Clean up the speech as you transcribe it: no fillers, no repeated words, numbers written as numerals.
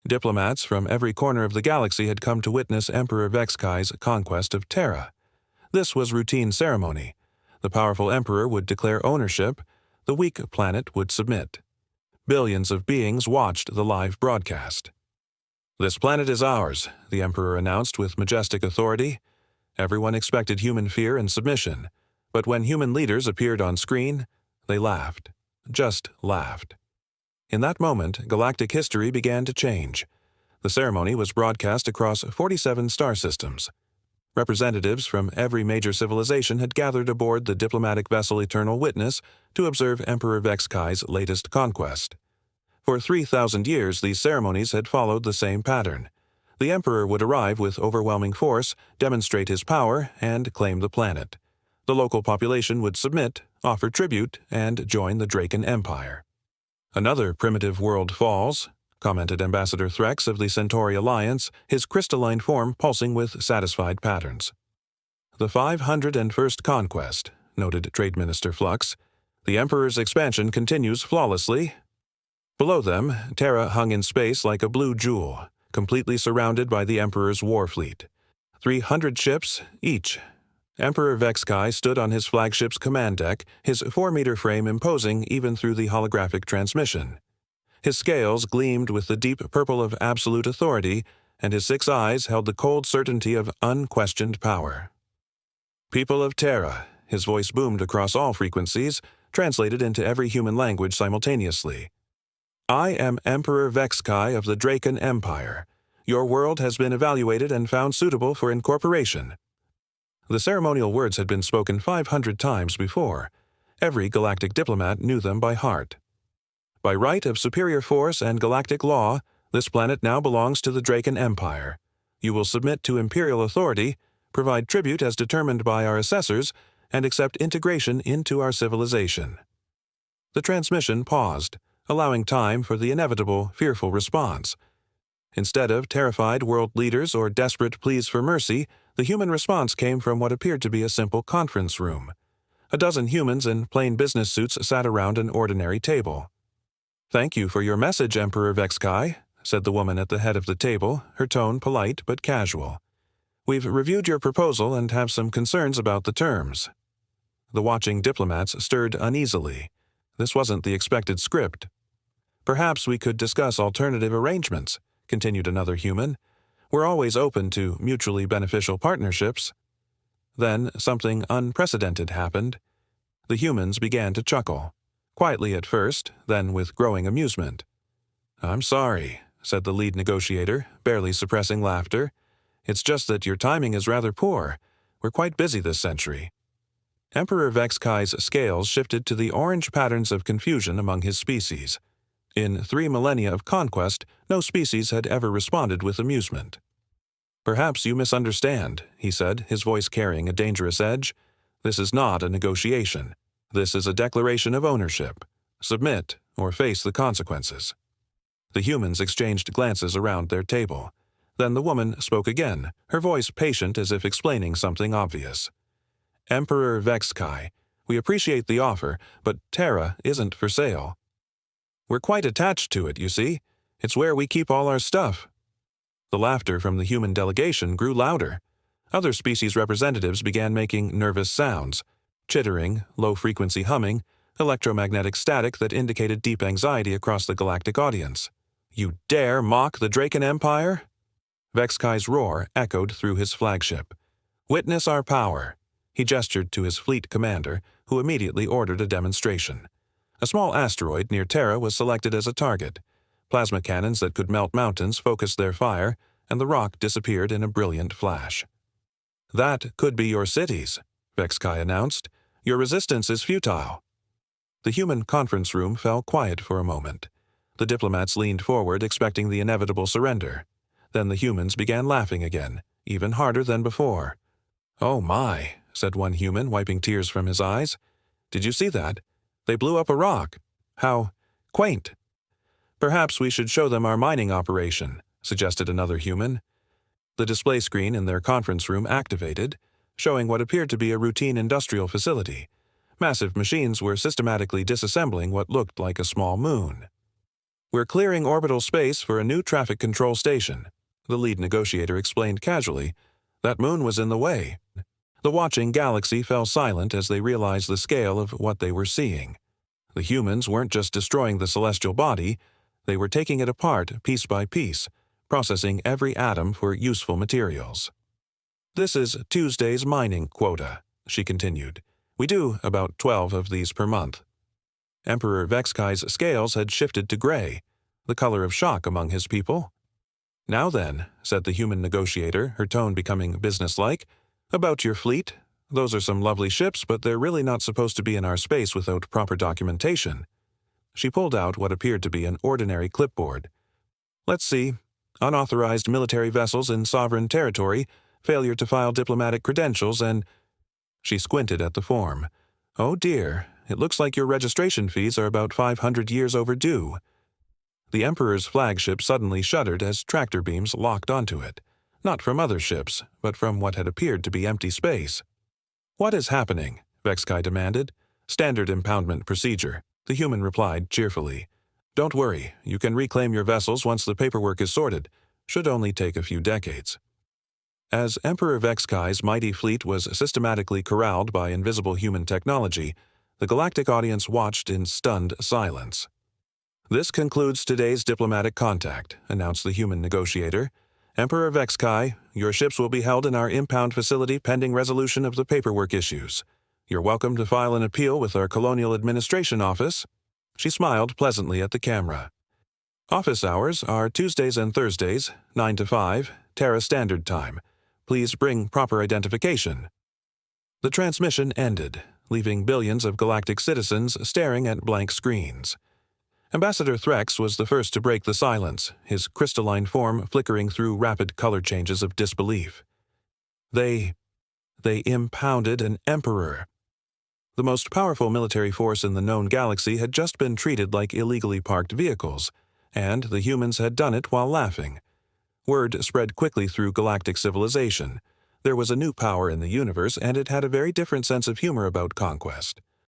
Diplomats from every corner of the galaxy had come to witness Emperor Vex'kai's conquest of Terra. This was routine ceremony. The powerful emperor would declare ownership, the weak planet would submit. Billions of beings watched the live broadcast. "This planet is ours," the emperor announced with majestic authority. Everyone expected human fear and submission, but when human leaders appeared on screen, they laughed. Just laughed. In that moment, galactic history began to change. The ceremony was broadcast across 47 star systems. Representatives from every major civilization had gathered aboard the diplomatic vessel Eternal Witness to observe Emperor Vex'kai's latest conquest. For 3,000 years, these ceremonies had followed the same pattern. The emperor would arrive with overwhelming force, demonstrate his power, and claim the planet. The local population would submit, offer tribute, and join the Draken Empire. "Another primitive world falls," commented Ambassador Threx of the Centauri Alliance, his crystalline form pulsing with satisfied patterns. "The 501st conquest," noted Trade Minister Flux. "The Emperor's expansion continues flawlessly." Below them, Terra hung in space like a blue jewel, completely surrounded by the Emperor's war fleet. 300 ships each. Emperor Vex'kai stood on his flagship's command deck, his 4-meter frame imposing even through the holographic transmission. His scales gleamed with the deep purple of absolute authority, and his 6 eyes held the cold certainty of unquestioned power. "People of Terra," his voice boomed across all frequencies, translated into every human language simultaneously. "I am Emperor Vex'kai of the Draken Empire. Your world has been evaluated and found suitable for incorporation." The ceremonial words had been spoken 500 times before. Every galactic diplomat knew them by heart. "By right of superior force and galactic law, this planet now belongs to the Draken Empire. You will submit to Imperial authority, provide tribute as determined by our assessors, and accept integration into our civilization." The transmission paused, allowing time for the inevitable, fearful response. Instead of terrified world leaders or desperate pleas for mercy, the human response came from what appeared to be a simple conference room. A dozen humans in plain business suits sat around an ordinary table. "Thank you for your message, Emperor Vex'kai," said the woman at the head of the table, her tone polite but casual. "We've reviewed your proposal and have some concerns about the terms." The watching diplomats stirred uneasily. This wasn't the expected script. "Perhaps we could discuss alternative arrangements," continued another human. "We're always open to mutually beneficial partnerships." Then something unprecedented happened. The humans began to chuckle, quietly at first, then with growing amusement. "I'm sorry," said the lead negotiator, barely suppressing laughter. "It's just that your timing is rather poor. We're quite busy this century." Emperor Vex'kai's scales shifted to the orange patterns of confusion among his species. In 3 millennia of conquest, no species had ever responded with amusement. "Perhaps you misunderstand," he said, his voice carrying a dangerous edge. "This is not a negotiation. This is a declaration of ownership. Submit, or face the consequences." The humans exchanged glances around their table. Then the woman spoke again, her voice patient as if explaining something obvious. "Emperor Vex'kai, we appreciate the offer, but Terra isn't for sale. We're quite attached to it, you see. It's where we keep all our stuff." The laughter from the human delegation grew louder. Other species representatives began making nervous sounds, chittering, low-frequency humming, electromagnetic static that indicated deep anxiety across the galactic audience. "You dare mock the Draken Empire?" Vex'kai's roar echoed through his flagship. "Witness our power." He gestured to his fleet commander, who immediately ordered a demonstration. A small asteroid near Terra was selected as a target. Plasma cannons that could melt mountains focused their fire, and the rock disappeared in a brilliant flash. "That could be your cities," Vex'kai announced. "Your resistance is futile." The human conference room fell quiet for a moment. The diplomats leaned forward, expecting the inevitable surrender. Then the humans began laughing again, even harder than before. "Oh my," said one human, wiping tears from his eyes. "Did you see that? They blew up a rock. How quaint." "Perhaps we should show them our mining operation," suggested another human. The display screen in their conference room activated, showing what appeared to be a routine industrial facility. Massive machines were systematically disassembling what looked like a small moon. "We're clearing orbital space for a new traffic control station," the lead negotiator explained casually. That moon was in the way. The watching galaxy fell silent as they realized the scale of what they were seeing. The humans weren't just destroying the celestial body, they were taking it apart piece by piece, processing every atom for useful materials. "This is Tuesday's mining quota," she continued. "We do about 12 of these per month." Emperor Vex'kai's scales had shifted to gray, the color of shock among his people. "Now then," said the human negotiator, her tone becoming businesslike, "about your fleet. Those are some lovely ships, but they're really not supposed to be in our space without proper documentation." She pulled out what appeared to be an ordinary clipboard. "Let's see. Unauthorized military vessels in sovereign territory, failure to file diplomatic credentials, and—" She squinted at the form. "Oh dear, it looks like your registration fees are about 500 years overdue." The Emperor's flagship suddenly shuddered as tractor beams locked onto it, not from other ships, but from what had appeared to be empty space. "What is happening?" Vex'kai demanded. "Standard impoundment procedure," the human replied cheerfully. "Don't worry, you can reclaim your vessels once the paperwork is sorted. Should only take a few decades." As Emperor Vex'kai's mighty fleet was systematically corralled by invisible human technology, the galactic audience watched in stunned silence. "This concludes today's diplomatic contact," announced the human negotiator. "Emperor Vex'kai, your ships will be held in our impound facility pending resolution of the paperwork issues. You're welcome to file an appeal with our Colonial Administration Office." She smiled pleasantly at the camera. "Office hours are Tuesdays and Thursdays, 9 to 5, Terra Standard Time. Please bring proper identification." The transmission ended, leaving billions of galactic citizens staring at blank screens. Ambassador Threx was the first to break the silence, his crystalline form flickering through rapid color changes of disbelief. They impounded an emperor. The most powerful military force in the known galaxy had just been treated like illegally parked vehicles, and the humans had done it while laughing. Word spread quickly through galactic civilization. There was a new power in the universe, and it had a very different sense of humor about conquest.